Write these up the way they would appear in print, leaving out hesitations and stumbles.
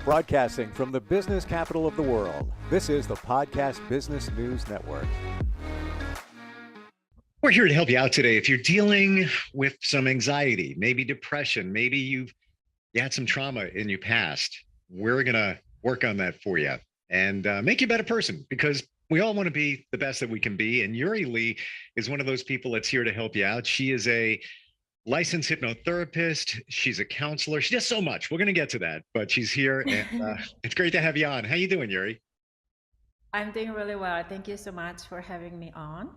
Broadcasting from the business capital of the world, this is the Podcast Business News Network. We're here to help you out today. If you're dealing with some anxiety, maybe depression, maybe you had some trauma in your past, we're going to work on that for you and make you a better person, because we all want to be the best that we can be. And Uri Lee is one of those people that's here to help you out. She is a licensed hypnotherapist. She's a counselor. She does so much. We're going to get to that, but she's here, and it's great to have you on. How you doing, Uri? I'm doing really well. Thank you so much for having me on.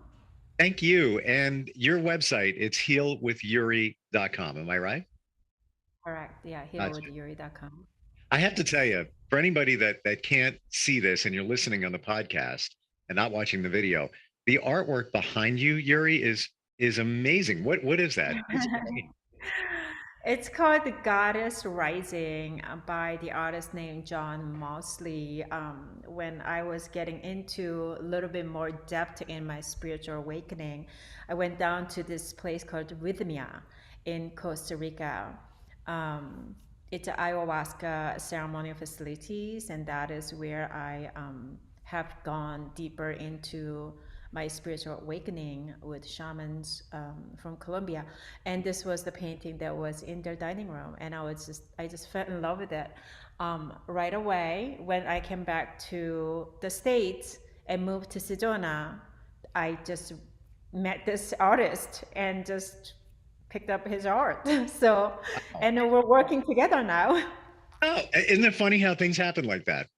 Thank you. And your website, it's HealwithUri.com. Am I right? Correct. Yeah, HealwithUri.com. I have to tell you, for anybody that can't see this and you're listening on the podcast and not watching the video, the artwork behind you, Uri, is amazing. What is that? It's called The Goddess Rising by the artist named John Mosley. When I was getting into a little bit more depth in my spiritual awakening, I went down to this place called Rhythmia in Costa Rica. It's an ayahuasca ceremonial facilities, and that is where I have gone deeper into my spiritual awakening with shamans from Colombia. And this was the painting that was in their dining room, and I just fell in love with it right away. When I came back to the States and moved to Sedona, I just met this artist and just picked up his art. So, and we're working together now. Oh, isn't it funny how things happen like that?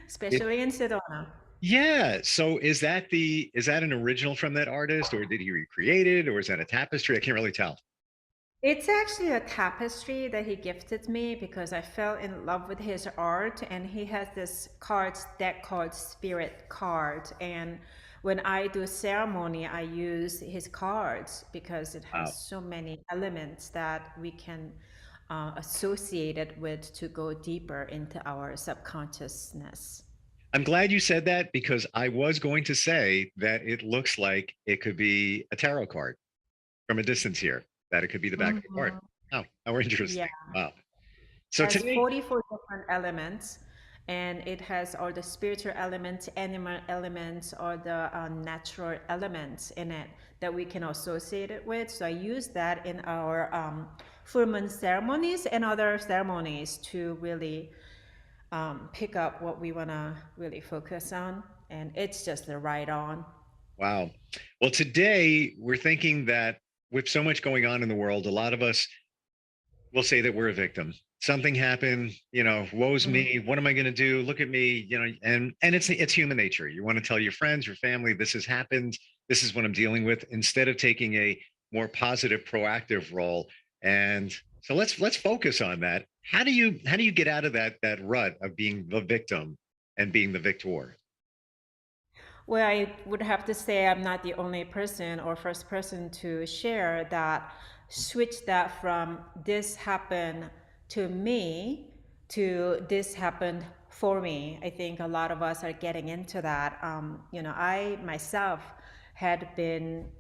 Especially in Sedona. Yeah. So is that an original from that artist, or did he recreate it, or is that a tapestry? I can't really tell. It's actually a tapestry that he gifted me because I fell in love with his art, and he has this deck called Spirit Card. And when I do ceremony, I use his cards because it Wow. has so many elements that we can associate it with to go deeper into our subconsciousness. I'm glad you said that, because I was going to say that it looks like it could be a tarot card from a distance here, that it could be the back of the card. Mhm. Oh, how interesting. Yeah. Wow. So Has today, 44 different elements, and it has all the spiritual elements, animal elements, or the natural elements in it that we can associate it with. So I use that in our full moon ceremonies and other ceremonies to really pick up what we want to really focus on. And it's just the right on. wow. Well, today we're thinking that with so much going on in the world, a lot of us will say that we're a victim. Something happened, woe's Mhm. me. What am I going to do? Look at me, and it's human nature. You want to tell your friends, your family, this has happened. This is what I'm dealing with, instead of taking a more positive, proactive role. And so let's focus on that. How do you get out of that rut of being the victim and being the victor? Well, I would have to say I'm not the only person or first person to share that, switch that from this happened to me to this happened for me. I think a lot of us are getting into that. I myself had been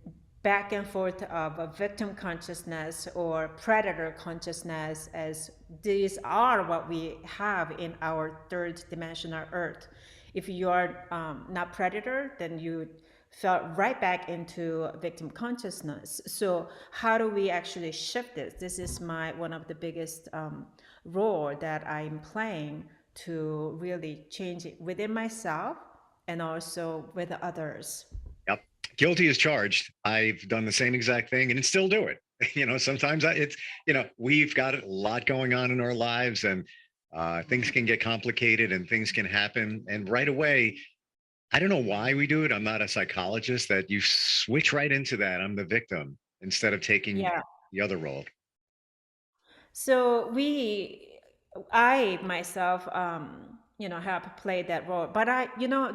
back and forth of a victim consciousness or predator consciousness, as these are what we have in our third dimensional earth. If you are not predator, then you fell right back into victim consciousness. So how do we actually shift this? This is my one of the biggest role that I'm playing to really change it within myself and also with others. Yep. Guilty as charged. I've done the same exact thing and still do it. Sometimes we've got a lot going on in our lives, and things can get complicated and things can happen. And right away, I don't know why we do it. I'm not a psychologist, that you switch right into that. I'm the victim instead of taking Yeah. the other role. So I myself, have played that role. But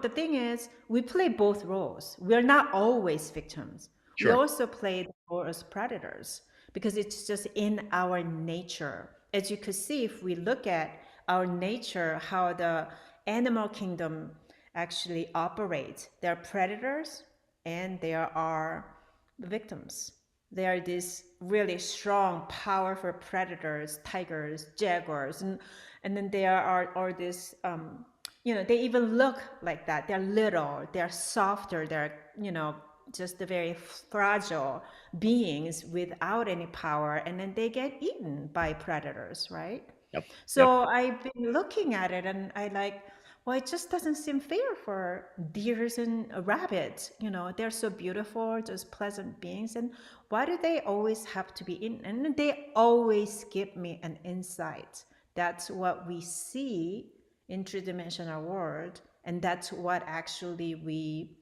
the thing is, we play both roles. We're not always victims. We Sure. also play the role as predators because it's just in our nature. As you could see, if we look at our nature, how the animal kingdom actually operates, there are predators and there are victims. They are these really strong, powerful predators, tigers, jaguars, and then there are all these, they even look like that. They're little, they're softer, they're, just the very fragile beings without any power, and then they get eaten by predators, right? Yep. Yep. So I've been looking at it and I like, well, it just doesn't seem fair for deers and rabbits. They're so beautiful, just pleasant beings. And why do they always have to be eaten? And they always give me an insight. That's what we see in three-dimensional world. And that's what actually we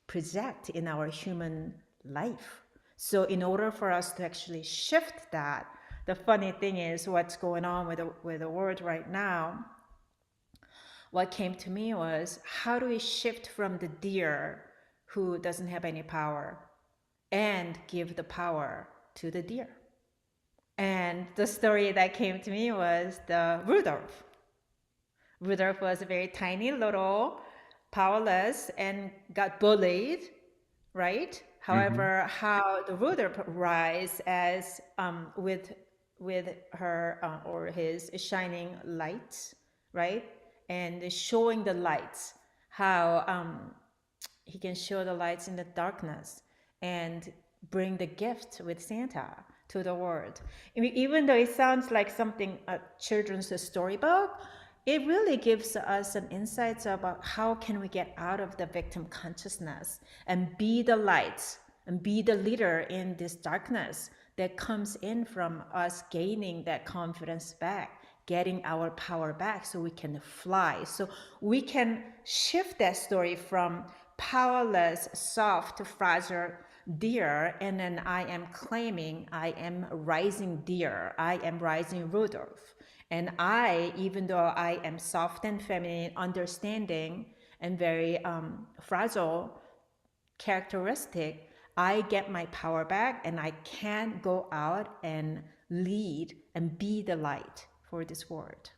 project in our human life. So in order for us to actually shift that, the funny thing is what's going on with the world right now. What came to me was, how do we shift from the deer who doesn't have any power and give the power to the deer? And the story that came to me was the Rudolph. Rudolph was a very tiny, little, powerless, and got bullied, right? However, how the Rudolph rise as with her or his shining lights, right? And showing the lights, how he can show the lights in the darkness and bring the gift with Santa to the world. Even though it sounds like something a children's storybook, it really gives us an insight about how can we get out of the victim consciousness and be the light and be the leader in this darkness that comes in from us gaining that confidence back, getting our power back so we can fly. So we can shift that story from powerless, soft, fragile deer, and then I am claiming I am rising deer, I am rising Rudolph. And I, even though I am soft and feminine, understanding, and very fragile characteristic, I get my power back and I can go out and lead and be the light for this world.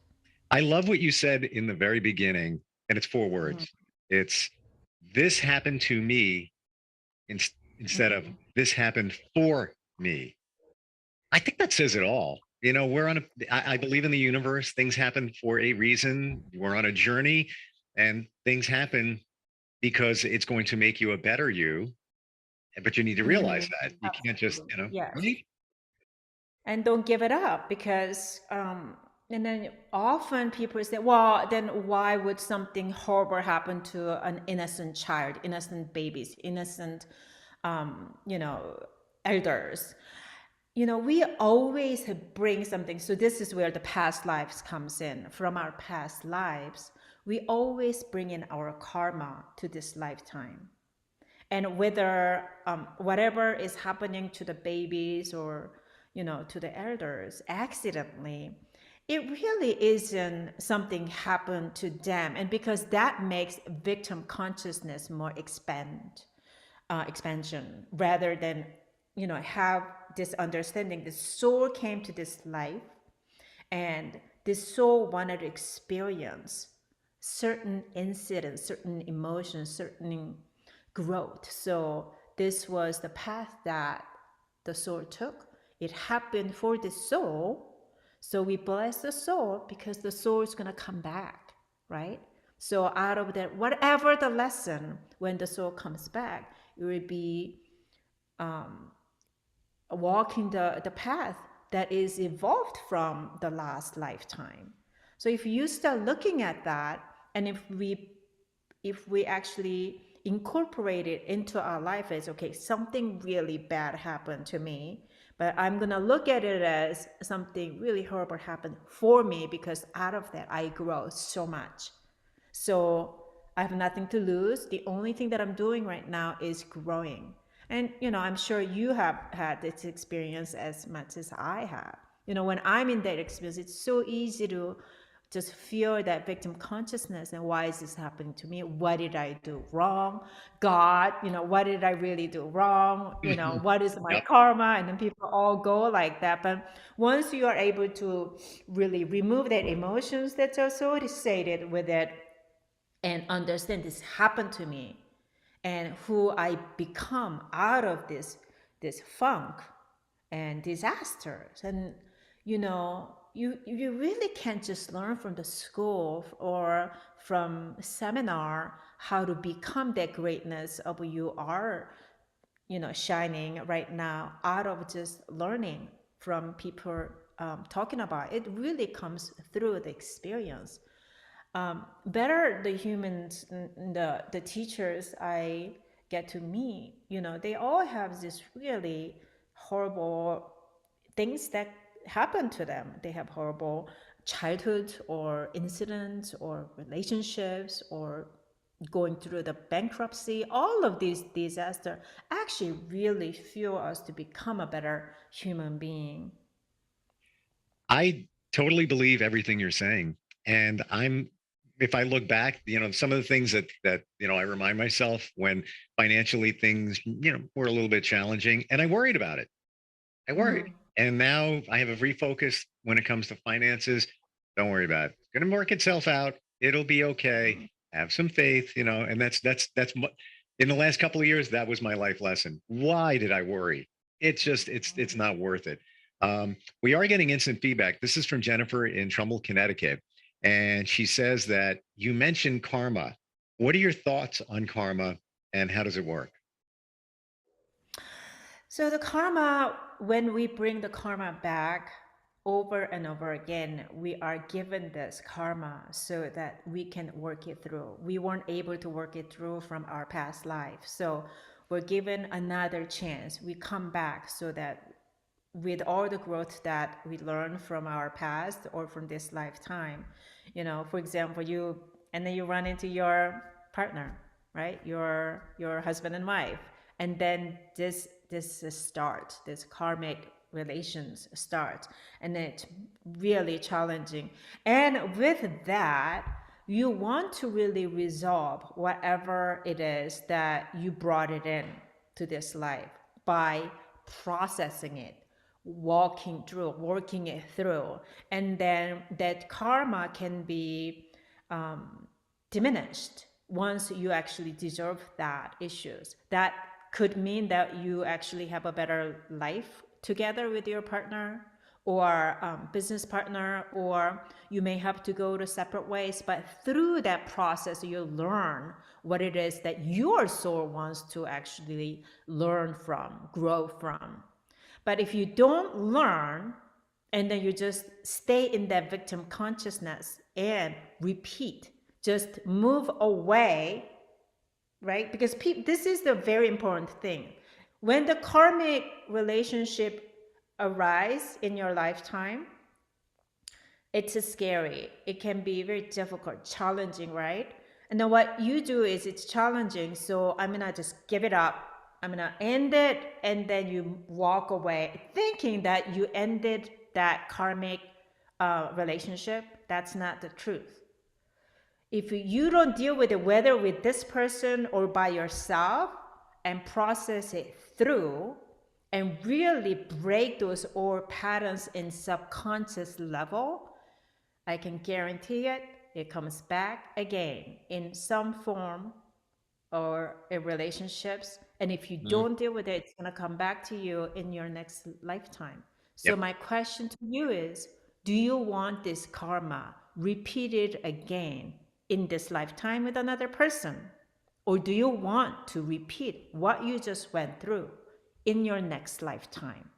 I love what you said in the very beginning, and it's 4 words. It's this happened to me instead of this happened for me. I think that says it all. I believe in the universe. Things happen for a reason. We're on a journey, and things happen because it's going to make you a better you. But you need to realize that you can't just, Absolutely. Yes. right? And don't give it up, because and then often people say, well, then why would something horrible happen to an innocent child, innocent babies, innocent elders? We always bring something. So this is where the past lives comes in. From our past lives, we always bring in our karma to this lifetime. And whether whatever is happening to the babies or to the elders accidentally, it really isn't something happened to them. And because that makes victim consciousness more expansion, rather than have this understanding. The soul came to this life, and this soul wanted to experience certain incidents, certain emotions, certain growth. So this was the path that the soul took. It happened for the soul. So we bless the soul because the soul is going to come back, right? So out of that, whatever the lesson, when the soul comes back, it will be walking the path that is evolved from the last lifetime. So if you start looking at that, and if we actually incorporate it into our life as, okay, something really bad happened to me, but I'm gonna look at it as something really horrible happened for me, because out of that I grow so much. So I have nothing to lose. The only thing that I'm doing right now is growing. And I'm sure you have had this experience as much as I have. When I'm in that experience, it's so easy to just feel that victim consciousness, and why is this happening to me? What did I do wrong? God, what did I really do wrong? What is my Yep. karma? And then people all go like that. But once you are able to really remove that emotions that's associated with it, and understand this happened to me, and who I become out of this funk, and disasters. And you really can't just learn from the school or from seminar how to become that greatness of you are, shining right now, out of just learning from people talking about it. It really comes through the experience. Better the humans, the teachers I get to meet, they all have this really horrible things that happen to them. They have horrible childhood or incidents or relationships or going through the bankruptcy. All of these disasters actually really fuel us to become a better human being. I totally believe everything you're saying. And if I look back, some of the things that I remind myself when financially things, were a little bit challenging, and I worried about it. I worried. Mm-hmm. And now I have a refocus when it comes to finances. Don't worry about it. It's going to work itself out. It'll be okay. Have some faith, and in the last couple of years, that was my life lesson. Why did I worry? It's not worth it. We are getting instant feedback. This is from Jennifer in Trumbull, Connecticut. And she says that you mentioned karma. What are your thoughts on karma and how does it work? So the karma, when we bring the karma back over and over again, we are given this karma so that we can work it through. We weren't able to work it through from our past life. So we're given another chance. We come back so that with all the growth that we learn from our past or from this lifetime, for example, and then you run into your partner, right? Your husband and wife, and then this karmic relations start, and it's really challenging. And with that, you want to really resolve whatever it is that you brought it in to this life by processing it, working it through. And then that karma can be diminished once you actually deserve that issues. That could mean that you actually have a better life together with your partner or business partner, or you may have to go to separate ways. But through that process, you learn what it is that your soul wants to actually learn from, grow from. But if you don't learn, and then you just stay in that victim consciousness and repeat, just move away, right? Because this is the very important thing. When the karmic relationship arise in your lifetime, it's scary. It can be very difficult, challenging, right? And then what you do is it's challenging, so I'm gonna just give it up. I'm gonna end it, and then you walk away thinking that you ended that karmic relationship. That's not the truth. If you don't deal with it, whether with this person or by yourself, and process it through and really break those old patterns in subconscious level, I can guarantee it comes back again in some form or in relationships. And if you Mm. don't deal with it, it's going to come back to you in your next lifetime. So Yep. my question to you is, do you want this karma repeated again in this lifetime with another person? Or do you want to repeat what you just went through in your next lifetime?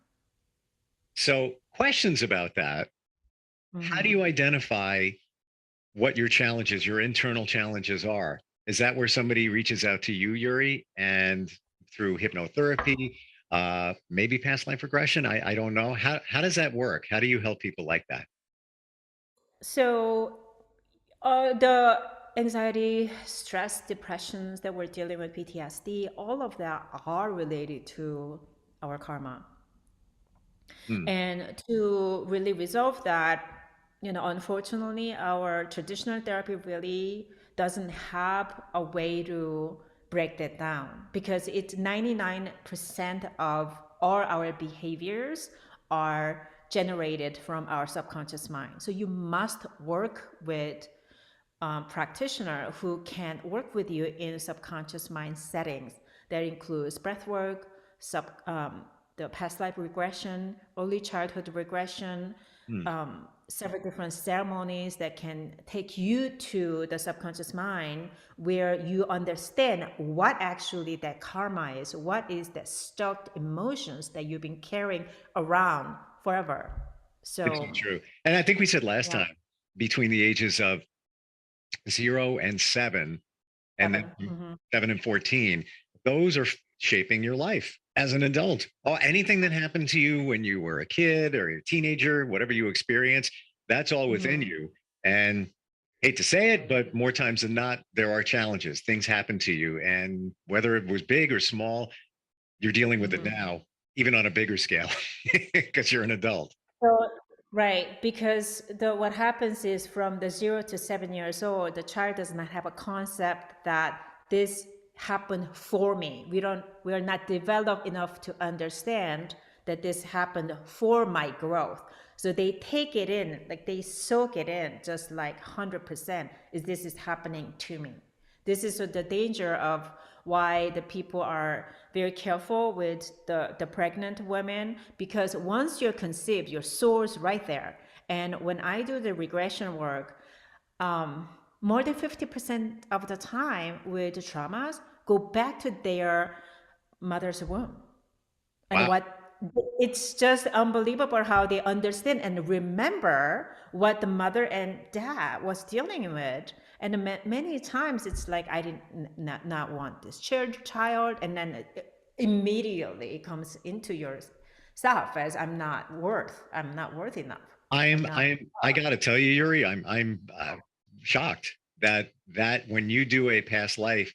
So, questions about that. How do Mm-hmm. you identify what your challenges, your internal challenges are? Is that where somebody reaches out to you, Uri, and through hypnotherapy, maybe past life regression? I don't know. How does that work? How do you help people like that? So, the anxiety, stress, depressions that we're dealing with, PTSD, all of that are related to our karma. Hmm. And to really resolve that, unfortunately, our traditional therapy really doesn't have a way to break that down, because it's 99% of all our behaviors are generated from our subconscious mind. So you must work with practitioner who can work with you in subconscious mind settings. That includes breath work, the past life regression, early childhood regression, Hmm. several different ceremonies that can take you to the subconscious mind where you understand what actually that karma is, what is that stuck emotions that you've been carrying around forever. It's so So, true. And I think we said last yeah, time between the ages of 0 and 7, and then 7. 7 and 14, those are shaping your life as an adult. Oh, anything that happened to you when you were a kid or a teenager, whatever you experience, that's all within you. And hate to say it, but more times than not, there are challenges. Things happen to you. And whether it was big or small, you're dealing with it now, even on a bigger scale, because you're an adult. So, right, because what happens is from the 0 to 7 years old, the child does not have a concept that this happened for me. We are not developed enough to understand that this happened for my growth. So they take it in, like they soak it in, just like 100%. Is this is happening to me? This is the danger of why the people are very careful with the pregnant women, because once you're conceived, your soul's right there. And when I do the regression work, more than 50% of the time with the traumas go back to their mother's womb. And Wow. what it's just unbelievable how they understand and remember what the mother and dad was dealing with. And many times it's like I did not want this child, and then immediately it comes into yourself as I'm not worth enough. I'm not. I gotta tell you, Yuri, I'm shocked that when you do a past life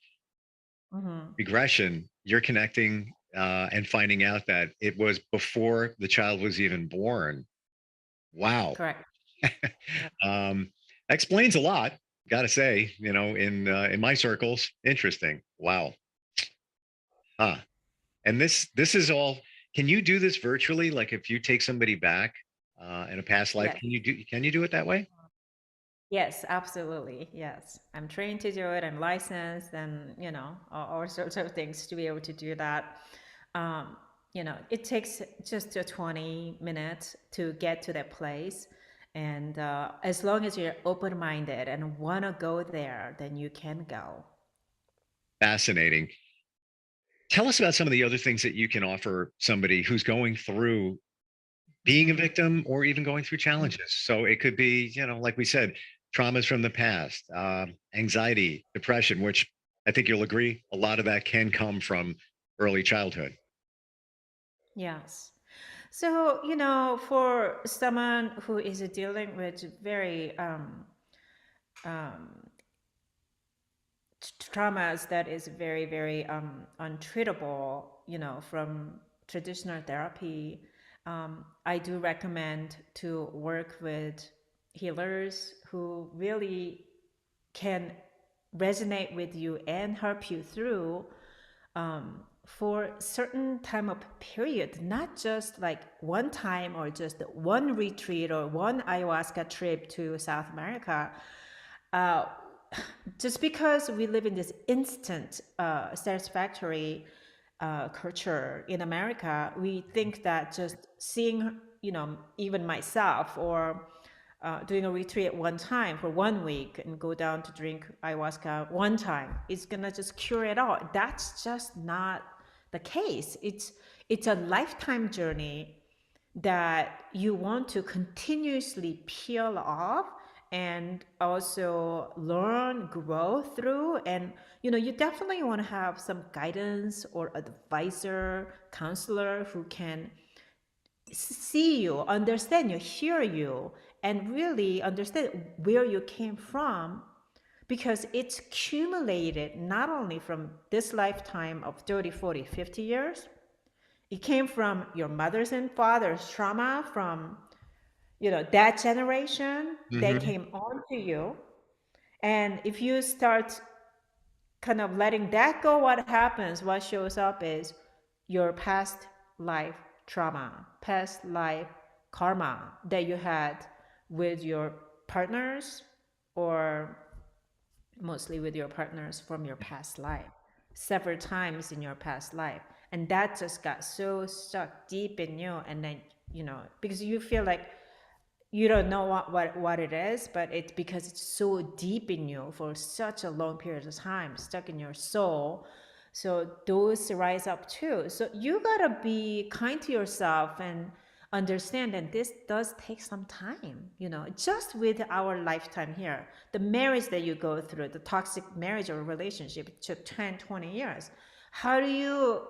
Mhm. regression, you're connecting and finding out that it was before the child was even born. Wow. Correct. Yep. um, explains a lot. Got to say, in my circles, interesting. Wow. Huh. And this is all. Can you do this virtually? Like if you take somebody back in a past life, Yes. can you do it that way? Yes, absolutely. Yes. I'm trained to do it. I'm licensed and, all sorts of things to be able to do that. Um, it takes just a 20 minutes to get to that place. And as long as you're open-minded and want to go there, then you can go. Fascinating. Tell us about some of the other things that you can offer somebody who's going through being a Mhm. victim or even going through challenges. So it could be, like we said, traumas from the past, anxiety, depression, which I think you'll agree a lot of that can come from early childhood. Yes. So, for someone who is dealing with very um, traumas that is very, very untreatable, from traditional therapy, I do recommend to work with healers who really can resonate with you and help you through for certain time of period, not just like one time or just one retreat or one ayahuasca trip to South America. Uh, just because we live in this instant satisfactory culture in America, we think that just seeing, even myself or doing a retreat one time for 1 week and go down to drink ayahuasca one time is gonna just cure it all. That's just not the case. It's a lifetime journey that you want to continuously peel off and also learn, grow through. And you definitely want to have some guidance or advisor, counselor who can see you, understand you, hear you, and really understand where you came from, because it's accumulated not only from this lifetime of 30, 40, 50 years. It came from your mother's and father's trauma from, that generation that Hmm. came on to you. And if you start kind of letting that go, what happens, what shows up is your past life trauma, past life karma that you had with your partners, or mostly with your partners from your past life, several times in your past life. And that just got so stuck deep in you. And then, because you feel like you don't know what it is, but it's because it's so deep in you for such a long period of time, stuck in your soul. So those rise up too. So you gotta be kind to yourself and understand that this does take some time, just with our lifetime here. The marriage that you go through, the toxic marriage or relationship, it took 10, 20 years. How do you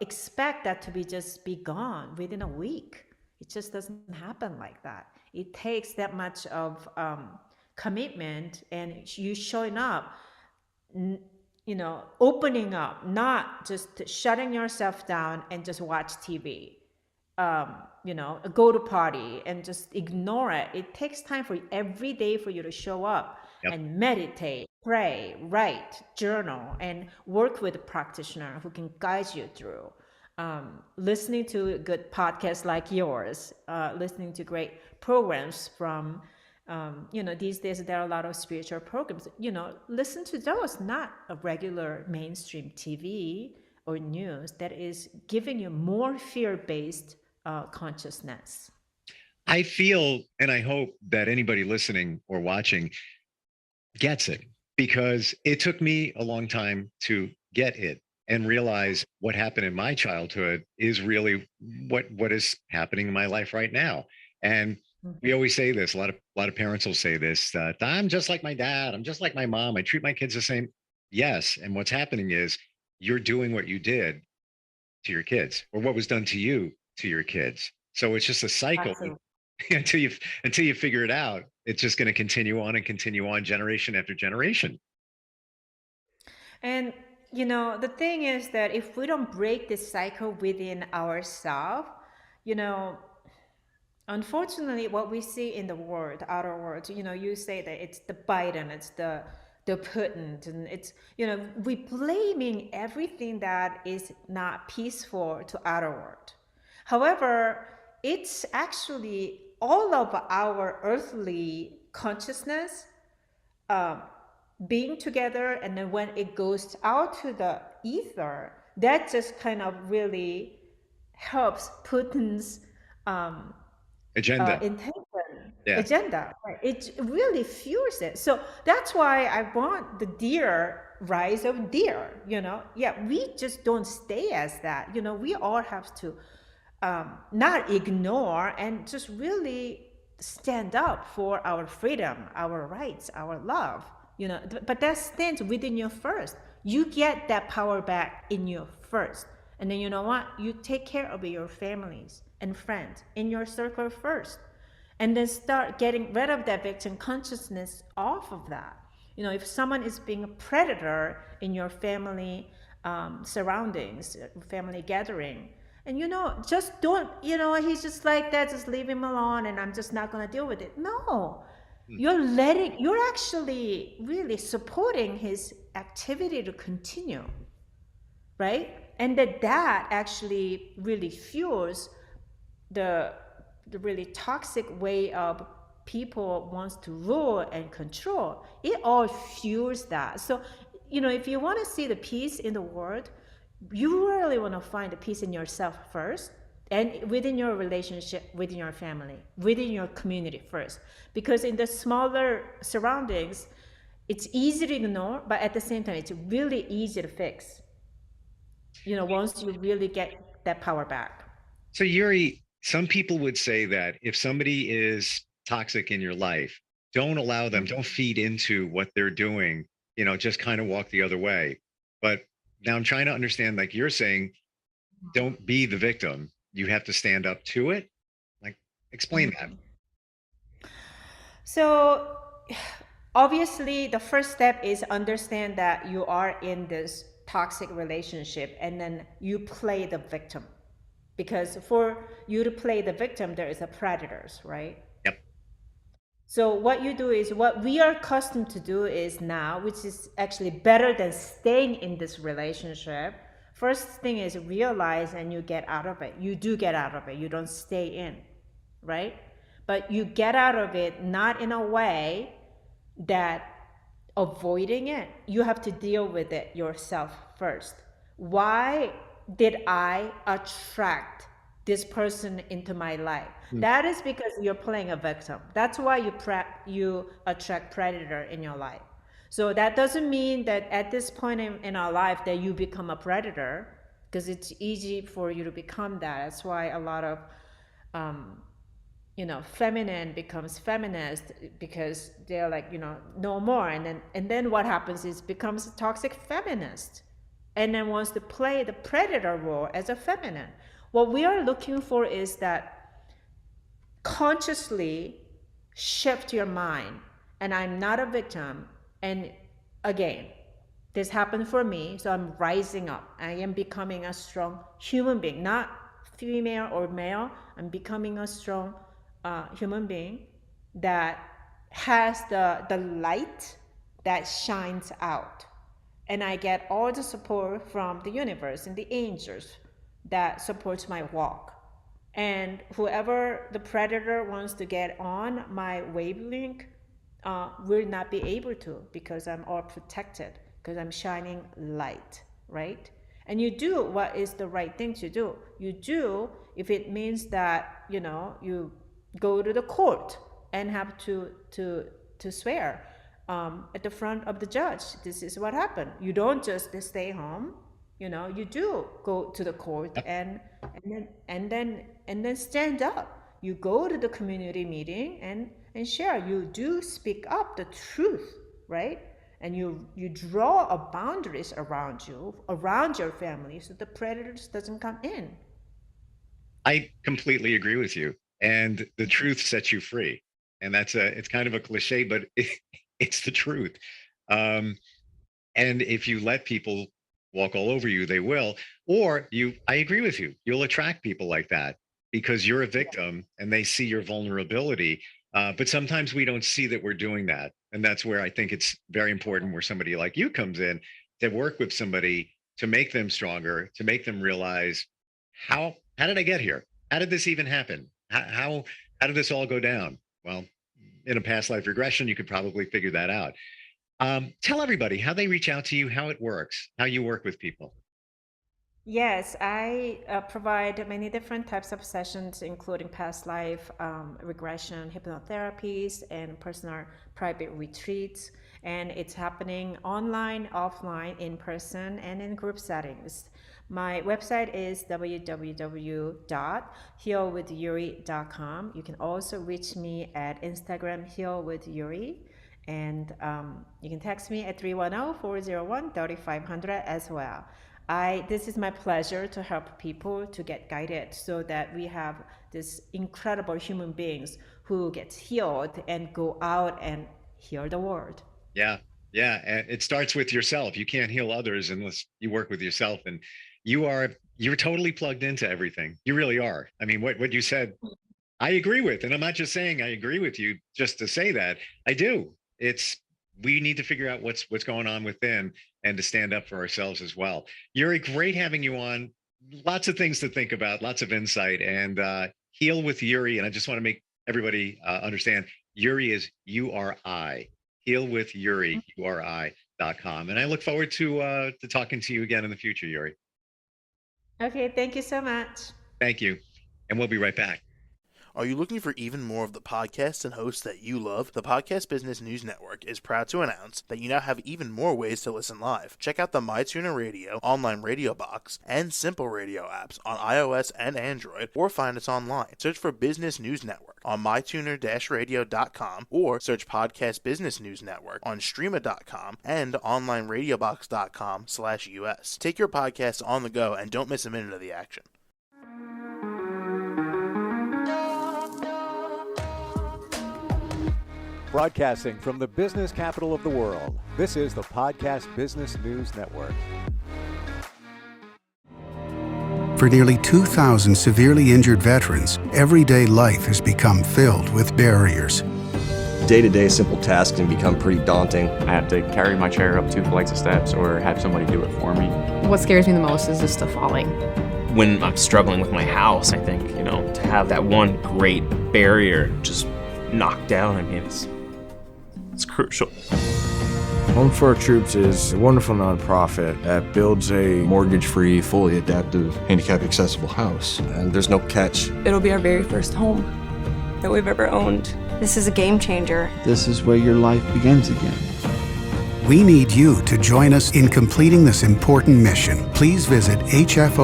expect that to be gone within a week? It just doesn't happen like that. It takes that much of commitment and you showing up, opening up, not just shutting yourself down and just watch TV, go to party and just ignore it. It takes time for every day for you to show up Yep. and meditate, pray, write, journal, and work with a practitioner who can guide you through. Listening to good podcasts like yours, listening to great programs from, these days there are a lot of spiritual programs, listen to those, not a regular mainstream TV or news that is giving you more fear-based consciousness. I feel and I hope that anybody listening or watching gets it, because it took me a long time to get it and realize what happened in my childhood is really what is happening in my life right now. And we always say this, a lot of parents will say this, that I'm just like my dad, I'm just like my mom, I treat my kids the same. Yes, and what's happening is you're doing what you did to your kids, or what was done to you to your kids. So it's just a cycle. Absolutely. until you figure it out, it's just going to continue on generation after generation. And the thing is that if we don't break this cycle within ourselves, you know, unfortunately, what we see in the world, outer world, you say that it's the Biden, it's the Putin, and it's, we blaming everything that is not peaceful to outer world. However, it's actually all of our earthly consciousness being together, and then when it goes out to the ether, that just kind of really helps Putin's Agenda. intention, Yeah. agenda. Right? It really fuels it. So that's why I want the deer rise of deer. Yeah, we just don't stay as that. We all have to not ignore and just really stand up for our freedom, our rights, our love. But that stands within you first. You get that power back in you first. And then you know what? You take care of your families and friends in your circle first. And then start getting rid of that victim consciousness off of that. If someone is being a predator in your family surroundings, family gathering, and just don't, he's just like that, just leave him alone and I'm just not going to deal with it. No, you're actually really supporting his activity to continue, right? And that actually really fuels the really toxic way of people wants to rule and control. It all fuels that. So, if you want to see the peace in the world, you really want to find the peace in yourself first, and within your relationship, within your family, within your community first. Because in the smaller surroundings, it's easy to ignore, but at the same time, it's really easy to fix, once you really get that power back. So Uri, some people would say that if somebody is toxic in your life, don't allow them, don't feed into what they're doing, just kind of walk the other way. But now I'm trying to understand, like you're saying, don't be the victim. You have to stand up to it. Like, explain that. So obviously the first step is understand that you are in this toxic relationship and then you play the victim. Because for you to play the victim, there is a predators, right? Yep. So what you do is what we are accustomed to do is now, which is actually better than staying in this relationship. First thing is realize and you get out of it. You do get out of it. You don't stay in, right? But you get out of it not in a way that avoiding it. You have to deal with it yourself first. Why did I attract this person into my life? That is because you're playing a victim. That's why you attract predator in your life. So that doesn't mean that at this point in our life that you become a predator, because it's easy for you to become that. That's why a lot of feminine becomes feminist, because they're like, no more. And then what happens is becomes a toxic feminist, and then wants to play the predator role as a feminine. What we are looking for is that consciously shift your mind, and I'm not a victim. And again, this happened for me, so I'm rising up. I am becoming a strong human being, not female or male. I'm becoming a strong human being that has the light that shines out. And I get all the support from the universe and the angels that supports my walk. And whoever the predator wants to get on my wavelength will not be able to, because I'm all protected, because I'm shining light, right? And you do what is the right thing to do. You do if it means that, you go to the court and have to swear at the front of the judge, this is what happened. You don't just stay home. You do go to the court and then stand up. You go to the community meeting and share. You do speak up the truth, right? And you draw a boundaries around you, around your family, so the predators doesn't come in. I completely agree with you. And the truth sets you free. And it's kind of a cliche, but it's the truth. And if you let people walk all over you, they will. Or I agree with you. You'll attract people like that because you're a victim and they see your vulnerability. But sometimes we don't see that we're doing that. And that's where I think it's very important where somebody like you comes in to work with somebody to make them stronger, to make them realize how did I get here? How did this even happen? How did this all go down? Well, in a past life regression, you could probably figure that out. Tell everybody how they reach out to you, how it works, how you work with people. Yes, I provide many different types of sessions, including past life regression, hypnotherapies, and personal private retreats. And it's happening online, offline, in person, and in group settings. My website is www.healwithuri.com. You can also reach me at Instagram, HealwithUri. And you can text me at 310-401-3500 as well. This is my pleasure to help people to get guided so that we have this incredible human beings who gets healed and go out and heal the world. Yeah. And it starts with yourself. You can't heal others unless you work with yourself. And you're totally plugged into everything. You really are. I mean, what you said, I agree with. And I'm not just saying I agree with you just to say that. I do. We need to figure out what's going on within and to stand up for ourselves as well. Uri, great having you on. Lots of things to think about, lots of insight, and Heal with Uri. And I just want to make everybody understand, Uri is URI. HealwithUri, URI.com. And I look forward to talking to you again in the future, Uri. Okay, thank you so much. Thank you. And we'll be right back. Are you looking for even more of the podcasts and hosts that you love? The Podcast Business News Network is proud to announce that you now have even more ways to listen live. Check out the MyTuner Radio, online radio box, and Simple Radio apps on iOS and Android, or find us online. Search for Business News Network on mytuner-radio.com, or search Podcast Business News Network on streama.com and onlineradiobox.com/US. Take your podcast on the go and don't miss a minute of the action. Broadcasting from the business capital of the world, this is the Podcast Business News Network. For nearly 2,000 severely injured veterans, everyday life has become filled with barriers. Day-to-day simple tasks can become pretty daunting. I have to carry my chair up 2 flights of steps or have somebody do it for me. What scares me the most is just the falling. When I'm struggling with my house, I think, to have that one great barrier just knocked down, it's crucial. Home for Our Troops is a wonderful nonprofit that builds a mortgage-free, fully adaptive, handicap-accessible house. And there's no catch. It'll be our very first home that we've ever owned. This is a game changer. This is where your life begins again. We need you to join us in completing this important mission. Please visit hfotusa.org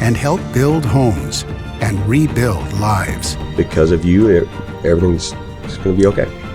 and help build homes and rebuild lives. Because of you, everything's going to be okay.